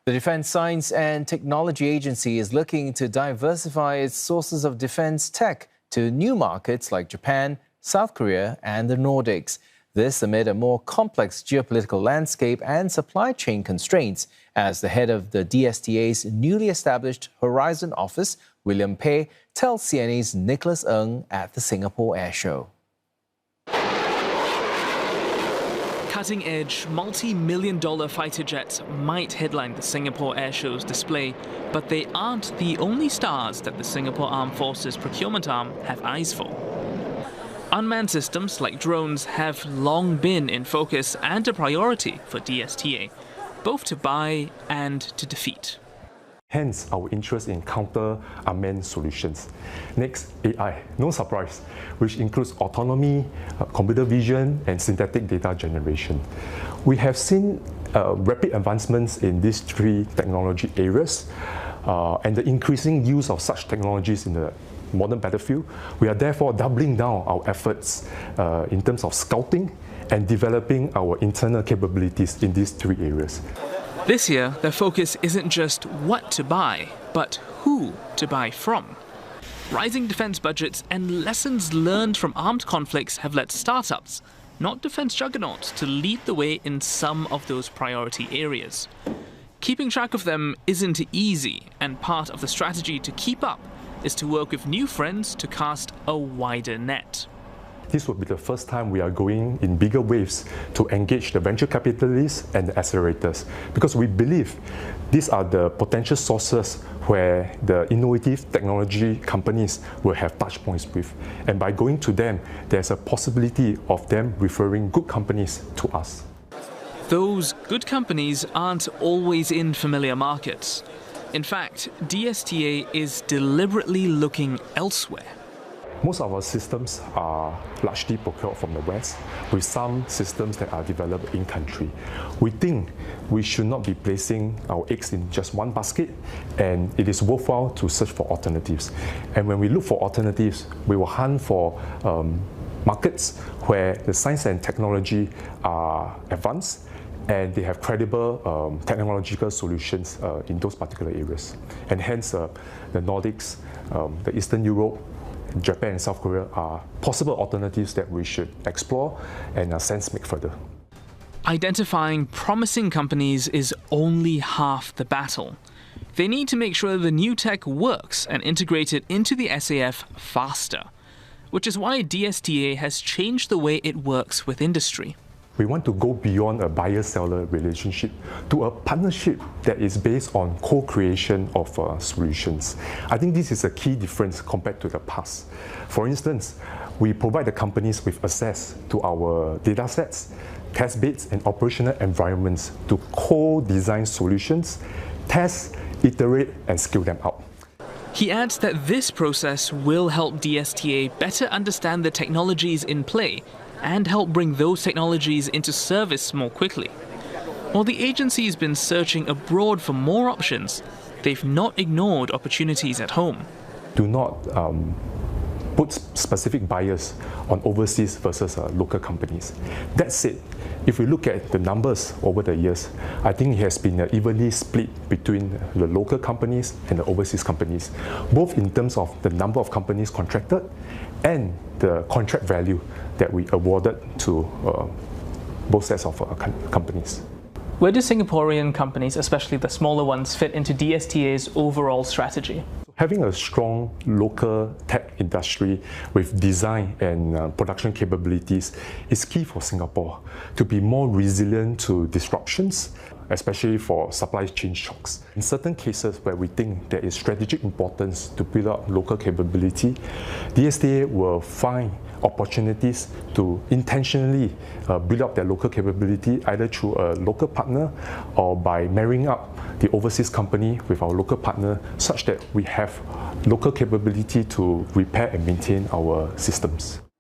The Defence Science and Technology Agency is looking to diversify its sources of defence tech to new markets like Japan, South Korea and the Nordics. This amid a more complex geopolitical landscape and supply chain constraints, as the head of the DSTA's newly established Horizon office, William Peh, tells CNA's Nicolas Ng at the Singapore Airshow. Cutting-edge, multi-million-dollar fighter jets might headline the Singapore Airshow's display, but they aren't the only stars that the Singapore Armed Forces procurement arm have eyes for. Unmanned systems like drones have long been in focus and a priority for DSTA, both to buy and to defeat. Hence, our interest in counter-unmanned solutions. Next, AI, no surprise, which includes autonomy, computer vision, and synthetic data generation. We have seen rapid advancements in these three technology areas and the increasing use of such technologies in the modern battlefield. We are therefore doubling down our efforts in terms of scouting and developing our internal capabilities in these three areas. This year, their focus isn't just what to buy, but who to buy from. Rising defence budgets and lessons learned from armed conflicts have led startups, not defence juggernauts, to lead the way in some of those priority areas. Keeping track of them isn't easy, and part of the strategy to keep up is to work with new friends to cast a wider net. This will be the first time we are going in bigger waves to engage the venture capitalists and the accelerators, because we believe these are the potential sources where the innovative technology companies will have touch points with. And by going to them, there's a possibility of them referring good companies to us. Those good companies aren't always in familiar markets. In fact, DSTA is deliberately looking elsewhere. Most of our systems are largely procured from the West, with some systems that are developed in country. We think we should not be placing our eggs in just one basket, and it is worthwhile to search for alternatives. And when we look for alternatives, we will hunt for markets where the science and technology are advanced and they have credible technological solutions in those particular areas. And hence, the Nordics, the Eastern Europe, Japan and South Korea are possible alternatives that we should explore and sense make further. Identifying promising companies is only half the battle. They need to make sure the new tech works and integrate it into the SAF faster, which is why DSTA has changed the way it works with industry. We want to go beyond a buyer-seller relationship to a partnership that is based on co-creation of solutions. I think this is a key difference compared to the past. For instance, we provide the companies with access to our data sets, test beds and operational environments to co-design solutions, test, iterate and scale them out. He adds that this process will help DSTA better understand the technologies in play and help bring those technologies into service more quickly. While the agency's been searching abroad for more options, they've not ignored opportunities at home. Do not put specific bias on overseas versus local companies. That said, if we look at the numbers over the years, I think it has been evenly split between the local companies and the overseas companies, both in terms of the number of companies contracted and the contract value that we awarded to both sets of companies. Where do Singaporean companies, especially the smaller ones, fit into DSTA's overall strategy? Having a strong local tech industry with design and production capabilities is key for Singapore to be more resilient to disruptions, especially for supply chain shocks. In certain cases where we think there is strategic importance to build up local capability, DSTA will find opportunities to intentionally build up their local capability either through a local partner or by marrying up the overseas company with our local partner such that we have local capability to repair and maintain our systems.